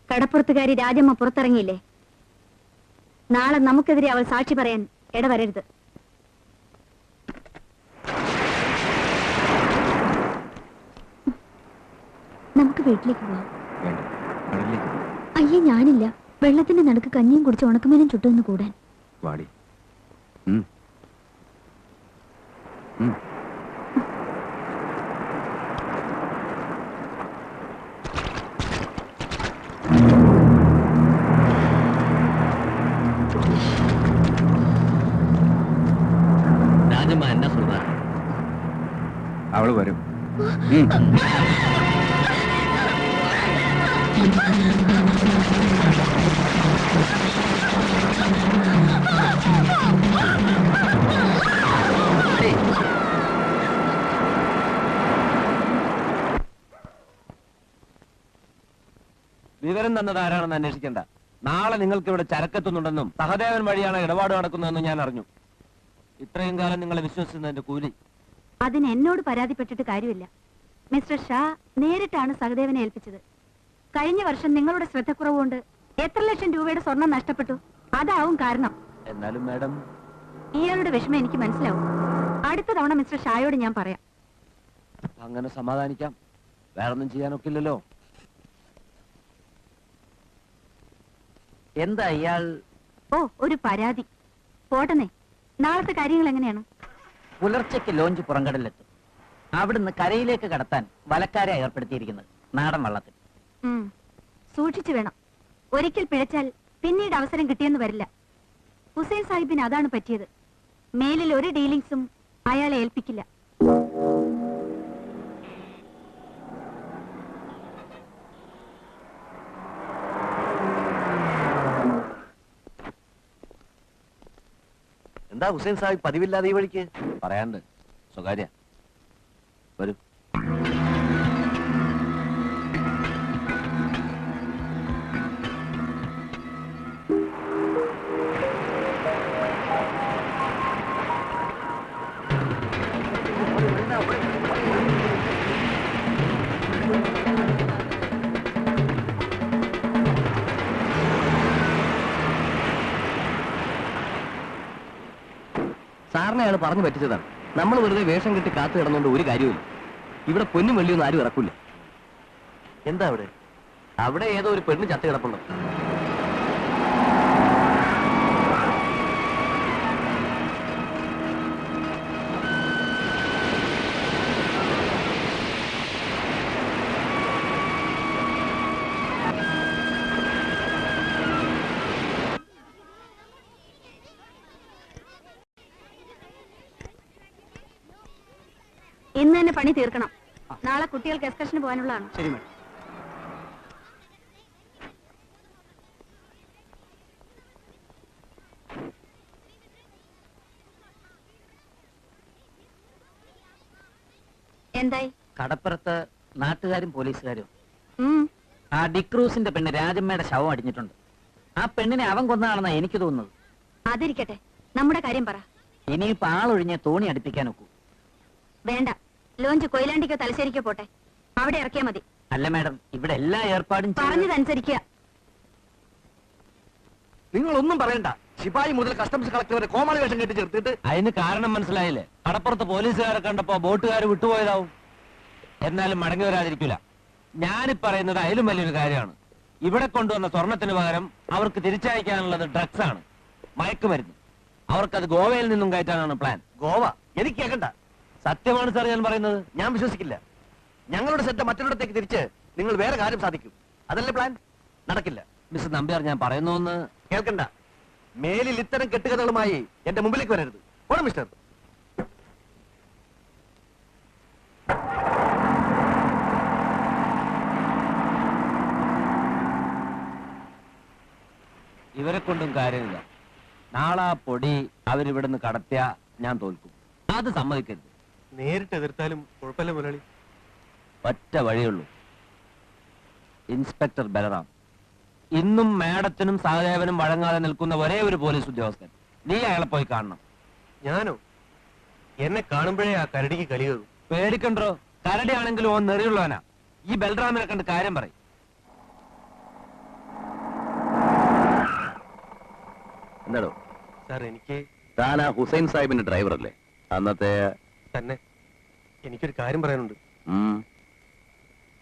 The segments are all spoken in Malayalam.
കടപ്പുറത്തുകാരി രാജമ്മ പുറത്തിറങ്ങിയില്ലേ? നാളെ നമുക്കെതിരെ അവൾ സാക്ഷി പറയാൻ ഇടവരരുത്. നമുക്ക് വീട്ടിലേക്ക് പോവാം. അയ്യേ, ഞാനില്ല. വെള്ളത്തിന്റെ നടുക്ക് കഞ്ഞിയും കുടിച്ച് ഉണക്കമീനും ചുട്ടുനിന്ന് കൂടാൻ. രാജമ്മ എന്നാ சொல்றா? അവള് വരും. വിവരം തന്നത് ആരാണെന്ന് അന്വേഷിക്കണ്ട. നാളെ നിങ്ങൾക്ക് ഇവിടെ ചരക്കെത്തുന്നുണ്ടെന്നും സഹദേവൻ വഴിയാണ് ഇടപാട് നടക്കുന്നതെന്നും ഞാൻ അറിഞ്ഞു. ഇത്രയും കാലം നിങ്ങളെ വിശ്വസിച്ചതിന്റെ കൂലി. അതിന് എന്നോട് പരാതിപ്പെട്ടിട്ട് കാര്യമില്ല. മിസ്റ്റർ ഷാ നേരിട്ടാണ് സഹദേവനെ ഏൽപ്പിച്ചത്. കഴിഞ്ഞ വർഷം നിങ്ങളുടെ ശ്രദ്ധക്കുറവുകൊണ്ട് എത്ര ലക്ഷം രൂപയുടെ സ്വർണം നഷ്ടപ്പെട്ടു. അതാവും കാരണം. എന്നാലും മാഡം, ഇയാളുടെ വിഷമം എനിക്ക് മനസ്സിലാവും. അടുത്ത തവണ മിസ്റ്റർ ഷായോട് ഞാൻ പറയാം. അങ്ങനെ സമാധാനിക്കാം. വേറൊന്നും ചെയ്യാനൊക്കില്ലല്ലോ. എന്താ ഇയാൾ? ഓ, ഒരു പരാതി. പോട്ടെന്നേ, നാളത്തെ കാര്യങ്ങൾ എങ്ങനെയാണ്? പുലർച്ചയ്ക്ക് ലോഞ്ച് പുറംകടലിലെത്തും. അവിടുന്ന് കരയിലേക്ക് കടത്താൻ വലക്കാരെ ഏർപ്പെടുത്തിയിരിക്കുന്നത് നാടൻ വള്ളത്തിൽ. സൂക്ഷിച്ചു വേണം. ഒരിക്കൽ പിഴച്ചാൽ പിന്നീട് അവസരം കിട്ടിയെന്ന് വരില്ല. ഹുസൈൻ സാഹിബിന് അതാണ് പറ്റിയത്. മേലിൽ ഒരു ഡീലിങ്സും അയാളെ ഏൽപ്പിക്കില്ല. എന്താ ഹുസൈൻ സാഹിബ് പതിവില്ലാതെ ഈ വഴിക്ക്? പറയാണ്ട്, സ്വകാര്യ. വരൂ. സാറിനെ അയാൾ പറഞ്ഞു പറ്റിച്ചതാണ്. നമ്മൾ വെറുതെ വേഷം കെട്ടി കാത്തു കിടന്നുകൊണ്ട് ഒരു കാര്യമില്ല. ഇവിടെ പൊന്നും വെള്ളിയൊന്നും ആരും ഇറക്കില്ല. എന്താ അവിടെ? അവിടെ ഏതോ ഒരു പെണ്ണ് ചത്ത് കിടപ്പുണ്ട്. ഇന്ന് തന്നെ പണി തീർക്കണം. നാളെ കുട്ടികൾക്ക് എക്സ്കർഷന് പോകാനുള്ളതാണ്. ശരി മേഡം. എന്തായി? കടപ്പുറത്ത് നാട്ടുകാരും പോലീസുകാരും ആ ഡിക്രൂസിന്റെ പെണ്ണ് രാജമ്മയുടെ ശവം അടിഞ്ഞിട്ടുണ്ട്. ആ പെണ്ണിനെ അവൻ കൊന്നതാണെന്നാ എനിക്ക് തോന്നുന്നത്. അതിരിക്കട്ടെ, നമ്മുടെ കാര്യം പറ. ഇനിയിപ്പോ ആളൊഴിഞ്ഞ തോണി അടുപ്പിക്കാൻ ഒക്കൂ. വേണ്ട, ലോഞ്ച് കൊയിലാണ്ടിക്കോ തലശ്ശേരിക്കോ പോട്ടെ. അവിടെ ഇറക്കിയാ മതി. അല്ല മാഡം, ഇവിടെ എല്ലാ ഏർപ്പാടും പറഞ്ഞതനുസരിക്കുക. നിങ്ങളൊന്നും പറയണ്ട. ശിപായി മുതൽ കസ്റ്റംസ് കളക്ടർ വരെ കോമാളി വേഷം കെട്ടി ചേർത്തിട്ട്. അതിന് കാരണം മനസ്സിലായില്ലേ? കടപ്പുറത്ത് പോലീസുകാരെ കണ്ടപ്പോ ബോട്ടുകാർ വിട്ടുപോയതാവും. എന്നാലും മടങ്ങി വരാതിരിക്കില്ല. ഞാനിപ്പറയുന്നത് അതിലും വലിയൊരു കാര്യമാണ്. ഇവിടെ കൊണ്ടുവന്ന സ്വർണത്തിന് പകരം അവർക്ക് തിരിച്ചയക്കാനുള്ളത് ഡ്രഗ്സ് ആണ്, മയക്കുമരുന്ന്. അവർക്കത് ഗോവയിൽ നിന്നും കയറ്റാനാണ് പ്ലാൻ. ഗോവ എനിക്ക് കേൾക്കണ്ട. സത്യമാണ് സാർ ഞാൻ പറയുന്നത്. ഞാൻ വിശ്വസിക്കില്ല. ഞങ്ങളുടെ ശ്രദ്ധ മറ്റൊരിടത്തേക്ക് തിരിച്ച് നിങ്ങൾ വേറെ കാര്യം സാധിക്കും. അതല്ലേ പ്ലാൻ? നടക്കില്ല. മിസ്റ്റർ നമ്പ്യാർ, ഞാൻ പറയുന്നു കേൾക്കണ്ട. മേലിൽ ഇത്തരം കെട്ടുകഥകളുമായി എന്റെ മുമ്പിലേക്ക് വരരുത്. ഓണം മിസ്റ്റർ. ഇവരെ കൊണ്ടും കാര്യമില്ല. നാളെ ആ പൊടി അവരിവിടുന്ന് കടത്തിയ ഞാൻ തോൽക്കും. അത് സമ്മതിക്കരുത്. നേരിട്ട് എതിർത്താലും കുഴപ്പമില്ല മുരളി. ഒറ്റ വഴിയുള്ളൂ. ഇൻസ്പെക്ടർ ബലറാം. ഇന്നും മാഡത്തിനും സഹദേവനും വഴങ്ങാതെ നിൽക്കുന്ന ഒരേ ഒരു പോലീസ് ഉദ്യോഗസ്ഥൻ. നീ അയാളെ പോയി കാണണം. ഞാനോ? എന്നെ കാണുമ്പോഴേ ആ കരടിക്ക് കലികൂ. പേടിക്കണ്ടോ? കരടിയാണെങ്കിലും ഓൻ നെറിയുള്ളവനാ. ഈ ബലറാമിനെ കണ്ട് കാര്യം പറയും. എന്താടോ സാർ എനിക്ക് താൻ ആ ഹുസൈൻ സാഹിബിന്റെ ഡ്രൈവർ അല്ലേ അന്നത്തെ? തന്നെ എനിക്കൊരു കാര്യം പറയാനുണ്ട്. ഉം.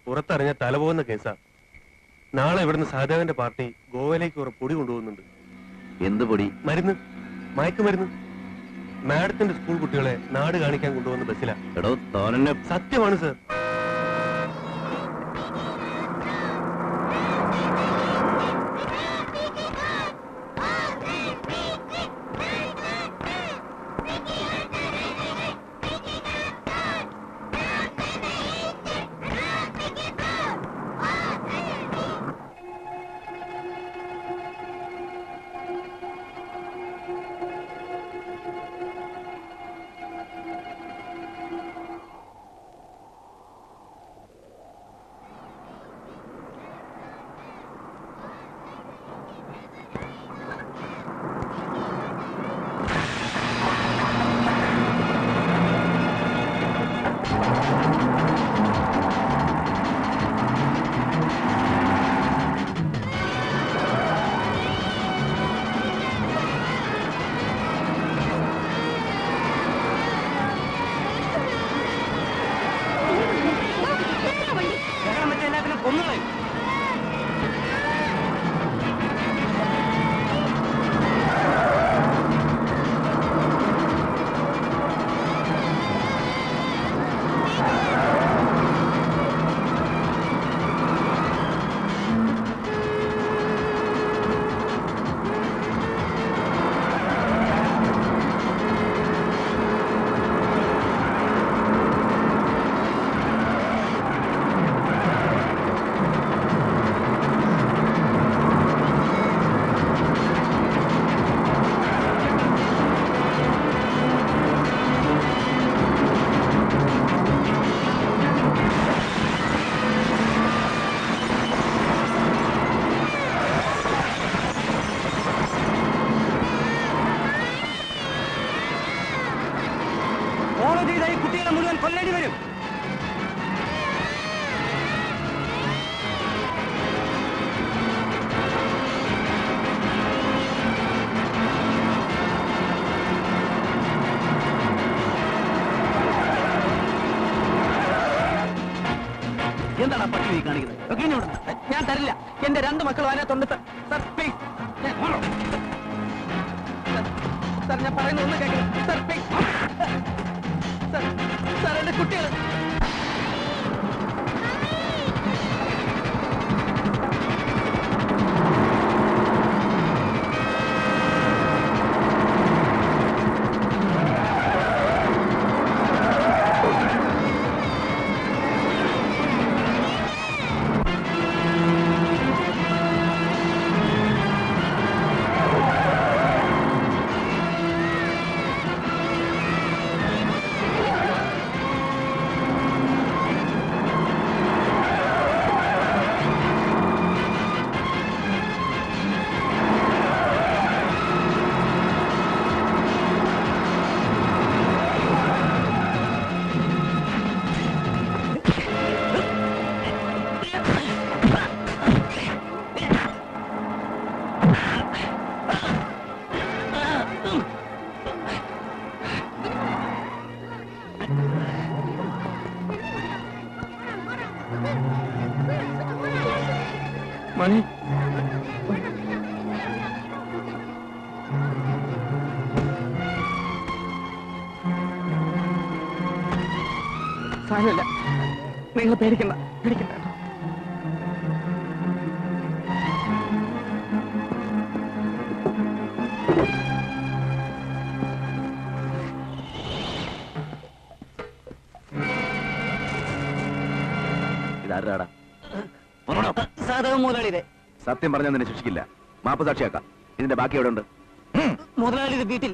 പുറത്തറിഞ്ഞ തല പോകുന്ന കേസാ. നാളെ ഇവിടുന്ന് സഹദേവന്റെ പാർട്ടി ഗോവയിലേക്ക് കുറെ പൊടി കൊണ്ടുപോകുന്നുണ്ട്. എന്ത് പൊടി? മരുന്ന്, മയക്കുമരുന്ന്. മാഡത്തിന്റെ സ്കൂൾ കുട്ടികളെ നാട് കാണിക്കാൻ കൊണ്ടുപോകുന്ന ബസ്സിലാ. എടോ തോന്നെ സത്യമാണ് സാർ. കുട്ടികളെ മുഴുവൻ കൊല്ലേണ്ടി വരും. എന്താണ് പട്ടി കാണിക്കുന്നത്? ഞാൻ തരില്ല. എന്റെ 2 മക്കളും അതിനകത്തുണ്ട് സർ. പ്ലീസ് സർ, ഞാൻ പറയുന്നത് ഒന്ന് കേൾക്കണം സർ. പ്ലീസ് സർ, എന്റെ കുട്ടികൾ. മണി സാരമില്ല, നിങ്ങൾ പേടിക്കണ്ട. ഇതാരാടാ? സഹദേവൻ മുതലാളിയുടെ. സത്യം പറഞ്ഞാൽ നിന്നെ ശിക്ഷിക്കില്ല. മാപ്പ് സാക്ഷിയാക്കാം. ഇതിന്റെ ബാക്കി എവിടെ ഉണ്ട്? മുതലാളിയുടെ വീട്ടിൽ.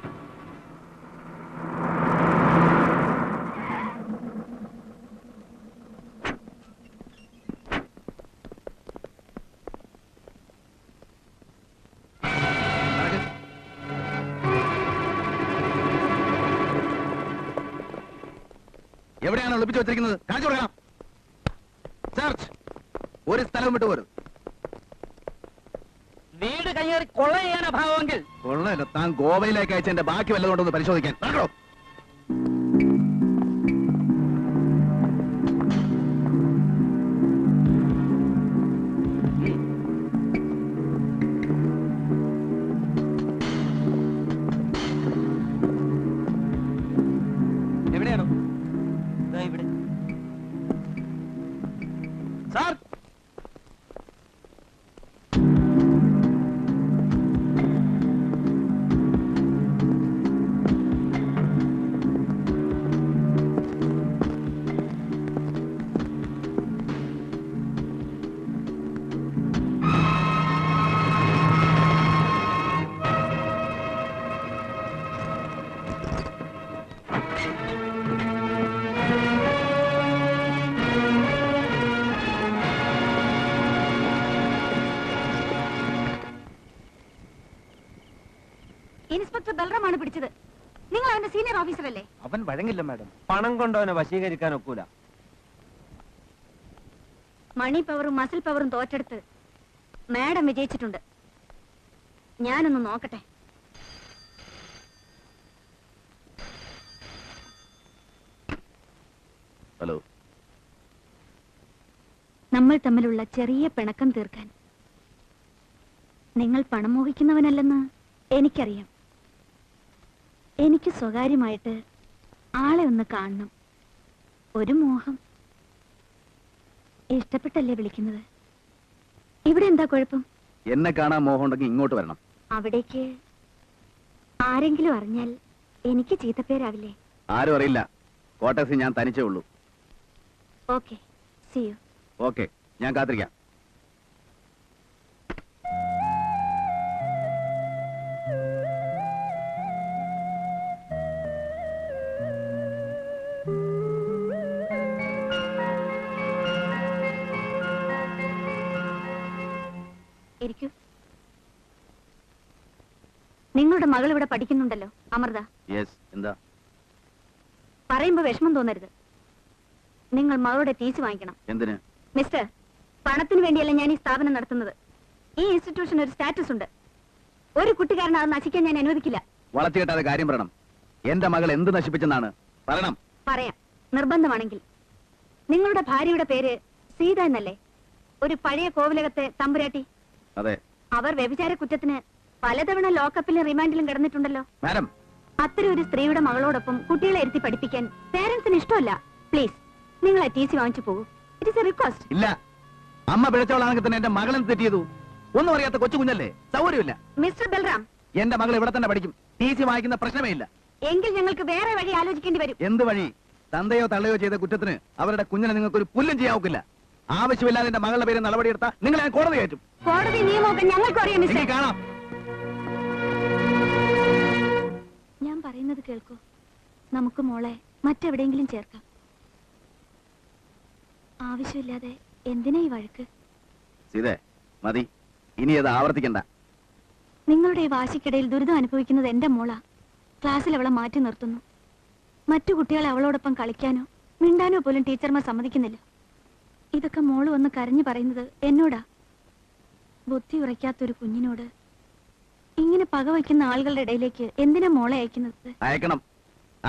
എവിടെയാണ് ഒളിപ്പിച്ചു വെച്ചിരിക്കുന്നത്? കാണിച്ചു കൊടുക്കണം. സെർച്ച്. ഒരു സ്ഥലവും വിട്ടുപോരും. വീട് കയ്യേറി കൊള്ള ചെയ്യാനാ ഭാവമെങ്കിൽ കൊള്ളല്ലോ, താൻ ഗോവയിലേക്ക് അയച്ചതിന്റെ ബാക്കി വല്ലതുകൊണ്ടൊന്ന് പരിശോധിക്കാൻ. നടക്കണോ? എവിടെയാണോ? ഇവിടെ. സാർ, ഇൻസ്പെക്ടർ ബൽറാമാണ് പിടിച്ചത്. നിങ്ങൾ അവന്റെ സീനിയർ ഓഫീസർ അല്ലേ? അവൻ വഴങ്ങില്ല മാഡം. പണം കൊണ്ടവനെ വശീകരിക്കാൻ ഒക്കൂല. മണി പവറും മസിൽ പവറും തോറ്റെടുത്ത് മാഡം വിജയിച്ചിട്ടുണ്ട്. ഞാനൊന്ന് നോക്കട്ടെ. ഹലോ. നമ്മൾ തമ്മിലുള്ള ചെറിയ പിണക്കം തീർക്കാൻ. നിങ്ങൾ പണം മോഹിക്കുന്നവനല്ലെന്ന് എനിക്കറിയാം. എനിക്ക് സ്വകാര്യമായിട്ട് ആളെ ഒന്ന് കാണണം. ഒരു മോഹം. ഇഷ്ടപ്പെട്ടല്ലേ വിളിക്കുന്നത്? ഇവിടെ എന്താ കുഴപ്പം? എന്നെ കാണാൻ മോഹം ഉണ്ടെങ്കിൽ ഇങ്ങോട്ട് വരണം. അവിടേക്ക് ആരെങ്കിലും അറിഞ്ഞാൽ എനിക്ക് ചീത്തപ്പേരാവില്ലേ? ആരും അറിയില്ല. കോട്ടേഴ്സിൽ ഞാൻ തനിച്ചേ ഉള്ളൂ. Okay, see you. ഓക്കെ, ഞാൻ കാത്തിരിക്കാം. ഇരിക്കൂ. നിങ്ങളുടെ മകൾ ഇവിടെ പഠിക്കുന്നുണ്ടല്ലോ, അമൃത. യെസ്. എന്താ? പറയുമ്പോ വിഷമം തോന്നരുത്. നിങ്ങൾ മകളുടെ ടി സി വാങ്ങിക്കണം. എന്തിന്? മിസ്റ്റർ, പണത്തിന് വേണ്ടിയല്ല ഞാൻ ഈ സ്ഥാപനം നടത്തുന്നത്. ഈ ഇൻസ്റ്റിറ്റ്യൂഷൻ ഒരു സ്റ്റാറ്റസ് ഉണ്ട്. ഒരു കുട്ടിക്കാരൻ അത് നശിക്കാൻ ഞാൻ അനുവദിക്കില്ല. വളർത്തിയിട്ടാതെ കാര്യം പറയണം. എന്റെ മകൾ എന്ത് നശിപ്പിച്ചെന്നാണ് പറയണം. പറയാം, നിർബന്ധമാണെങ്കിൽ. നിങ്ങളുടെ ഭാര്യയുടെ പേര് സീത എന്നല്ലേ? ഒരു പഴയ കോവിലകത്തെ തമ്പുരാട്ടി. അതെ. അവർ വ്യഭിചാര കുറ്റത്തിന് പലതവണ ലോക്കപ്പിലും റിമാൻഡിലും കിടന്നിട്ടുണ്ടല്ലോ. മാഡം, അത്തരം ഒരു സ്ത്രീയുടെ മകളോടൊപ്പം കുട്ടികളെ ഇരുത്തി പഠിപ്പിക്കാൻ പേരൻസിന് ഇഷ്ടമല്ല. പ്ലീസ്, നിങ്ങൾ ആ ടി സി വാങ്ങിച്ചു പോകൂ. It is A request. ഇല്ല. അമ്മ പിഴച്ചവളാണെങ്കിൽ തന്നെ എന്റെ മകളെന്ന് തെറ്റിയതു. ഒന്നും അറിയാത്ത കൊച്ചു കുഞ്ഞല്ലേ, സൗകര്യമില്ല. മിസ്റ്റർ ബൽറാം, എന്റെ മകൾ ഇവിടെ തന്നെ പഠിക്കും. ടി സി വാങ്ങിക്കുന്ന പ്രശ്നമേ ഇല്ല. എങ്കിൽ ഞങ്ങൾക്ക് വേറെ വഴി ആലോചിക്കേണ്ടി വരും. എന്ത് വഴി? തന്തയോ തള്ളയോ ചെയ്ത കുറ്റത്തിന് അവരുടെ കുഞ്ഞിനെ നിങ്ങൾക്ക് ഒരു പുല്ലും ചെയ്യാൻ ഒക്കില്ല. ആവശ്യമില്ലാതെ എന്റെ മകളുടെ പേര് നടപടിയെടുത്താ നിങ്ങൾ ഞാൻ കോടതി കയറ്റും. കോടതി നിയമമൊക്കെ ഞങ്ങൾക്കും അറിയാം മിസ്റ്റർ. എനിക്ക് കാണാം. ഞാൻ പറയുന്നത് കേൾക്കൂ. നമുക്ക് മോളെ മറ്റെവിടെയെങ്കിലും ചേർക്കാം. ആവശ്യമില്ലാതെ എന്തിനാ ഈ വഴക്ക്? സീതേ, മതി. ഇനി അത് ആവർത്തിക്കണ്ട. നിങ്ങളുടെ ഈ വാശിക്കിടയിൽ ദുരിതം അനുഭവിക്കുന്നത് എന്റെ മോളാ. ക്ലാസ്സിൽ അവളെ മാറ്റി നിർത്തുന്നു. മറ്റു കുട്ടികളെ അവളോടൊപ്പം കളിക്കാനോ മിണ്ടാനോ പോലും ടീച്ചർമാർ സമ്മതിക്കുന്നില്ല. ഇതൊക്കെ മോള് വന്ന് കരഞ്ഞു പറയുന്നത് എന്നോടാ. ബുദ്ധി ഉറയ്ക്കാത്തൊരു കുഞ്ഞിനോട് ഇങ്ങനെ പകവയ്ക്കുന്ന ആളുകളുടെ ഇടയിലേക്ക് എന്തിനാ മോളെ അയക്കുന്നത്? അയക്കണം.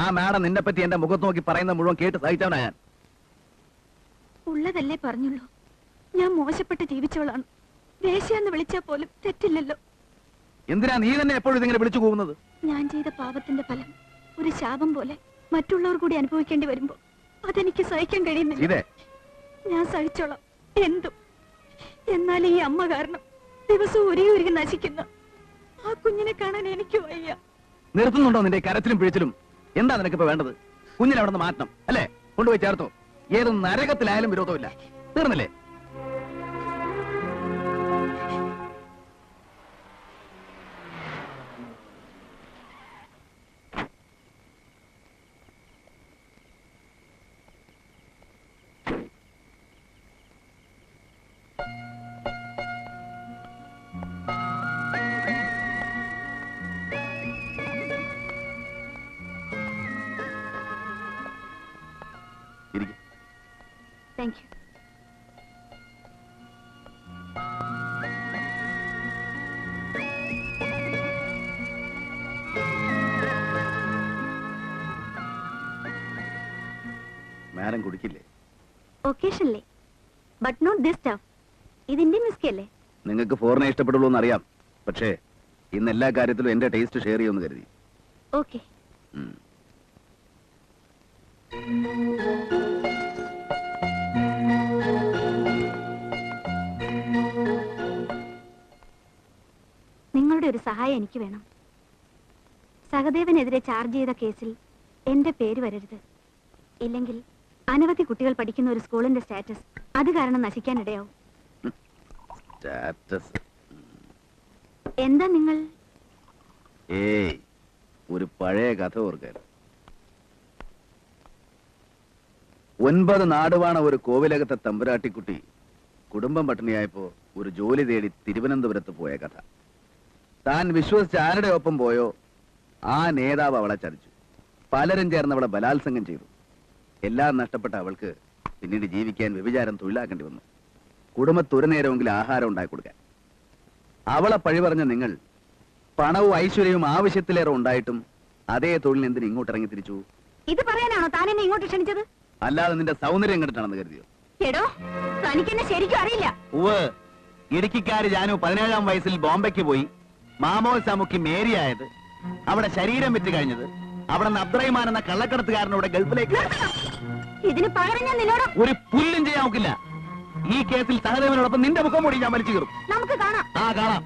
ആ മാഡം നിന്നെ പറ്റി എന്റെ മുഖത്ത് നോക്കി പറയുന്ന മുഴുവൻ കേട്ട് സഹിച്ചവനാ ഞാൻ. ഉള്ളതല്ലേ പറഞ്ഞുള്ളൂ. ഞാൻ മോശപ്പെട്ട് ജീവിച്ചവളാണ്. വേശ്യാന്ന് വിളിച്ചാ പോലും തെറ്റില്ലല്ലോ. എന്തിനാ നീ തന്നെ എപ്പോഴും ഇതിങ്ങനെ വിളിച്ചു പോകുന്നത്? ഞാൻ ചെയ്ത പാപത്തിന്റെ ഫലം ഒരു ശാപം പോലെ മറ്റുള്ളവർ കൂടി അനുഭവിക്കേണ്ടി വരുമ്പോ അതെനിക്ക് സഹിക്കാൻ കഴിയുന്നില്ല. ഇതേ ഞാൻ സഹിച്ചോളാം എന്തും. എന്നാൽ ഈ അമ്മ കാരണം ദിവസവും ഉരുകി നശിക്കുന്ന ആ കുഞ്ഞിനെ കാണാൻ എനിക്ക് വയ്യ. നിർത്തുന്നുണ്ടോ നിന്റെ കരച്ചിലും പിഴിച്ചിലും? എന്താ നിനക്കിപ്പോ വേണ്ടത്? കുഞ്ഞിനെ അവിടെ നിന്ന് മാറ്റണം അല്ലേ? കൊണ്ടുപോയി ചേർത്തോ. ഏത് നരകത്തിലായാലും വിരോധമില്ല. തീർന്നില്ലേ? Thank you. ആഹാരം കുടിക്കില്ലേ? ഒക്കേഷനിലെ ബട്ട് നോട്ട് ദിസ് ടഫ്. ഇത് ഇന്ത്യൻ വിസ്കി അല്ലേ? നിങ്ങൾക്ക് ഫോറിനെ ഇഷ്ടപ്പെടുള്ളൂ എന്നറിയാം, പക്ഷേ ഇന്ന് എല്ലാ കാര്യത്തിലും എന്റെ ടേസ്റ്റ് ഷെയർ ചെയ്യുമെന്ന് കരുതി. ഓക്കെ. ഉം. നിങ്ങളുടെ ഒരു സഹായം എനിക്ക് വേണം. സഹദേവനെതിരെ ചാർജ് ചെയ്ത കേസിൽ എന്റെ പേര് വരരുത്. ഇല്ലെങ്കിൽ അനവധി കുട്ടികൾ പഠിക്കുന്ന ഒരു സ്കൂളിന്റെ സ്റ്റാറ്റസ് അത് കാരണം നശിക്കാനിടയാവും. സ്റ്റാറ്റസ്? എന്താ നിങ്ങൾ? ഏയ്, ഒരു പഴയ കഥ ഓർക്കാൻ. 9 നാടുവാണ ഒരു കോവിലകത്തെ തമ്പുരാട്ടിക്കുട്ടി കുടുംബം പട്ടിണിയായപ്പോ ഒരു ജോലി തേടി തിരുവനന്തപുരത്ത് പോയ കഥ. താൻ വിശ്വസിച്ച് ആരുടെ ഒപ്പം പോയോ ആ നേതാവ് അവളെ ചതിച്ചു. പലരും ചേർന്ന് അവളെ ബലാത്സംഗം ചെയ്തു. എല്ലാം നഷ്ടപ്പെട്ട അവൾക്ക് പിന്നീട് ജീവിക്കാൻ വ്യഭിചാരം തൊഴിലാക്കേണ്ടി വന്നു. കുടുംബത്തൊരു നേരമെങ്കിലും ആഹാരം ഉണ്ടാക്കി കൊടുക്കാൻ. അവളെ പഴി പറഞ്ഞ നിങ്ങൾ പണവും ഐശ്വര്യവും ആവശ്യത്തിലേറെ ഉണ്ടായിട്ടും അതേ തൊഴിൽ എന്തിന് ഇങ്ങോട്ട് ഇറങ്ങി തിരിച്ചു? ഇത് പറയാനാണോ താൻ എന്നെ ഇങ്ങോട്ട് ക്ഷണിച്ചത്? അല്ലാതെ നിന്റെ സൗന്ദര്യം കണ്ടിട്ടാണെന്ന് കരുതിയോ? എടോ, തനിക്കെന്നെ ശരിക്കും അറിയില്ല. ഇടുക്കിക്കാരി ജാനു 17-ാം വയസ്സിൽ ബോംബെക്ക് പോയി മാമോത്സമുക്കി മേരിയായത്, അവിടെ ശരീരം വിറ്റ് കഴിഞ്ഞത്, അവിടെ നിന്ന് അബ്ദുറഹിമാൻ എന്ന കള്ളക്കടത്തുകാരനോട് ഗൾഫിലേക്ക്. ഇതിന് പകരം ഞാൻ നിന്നോട് ഒരു പുല്ലും ചെയ്യാൻ നോക്കില്ല. ഈ കേസിൽ സഹദേവനോടൊപ്പം നിന്റെ മുഖം മൂടി ഞാൻ വലിച്ചു കയറും. നമുക്ക് കാണാം. കാണാം.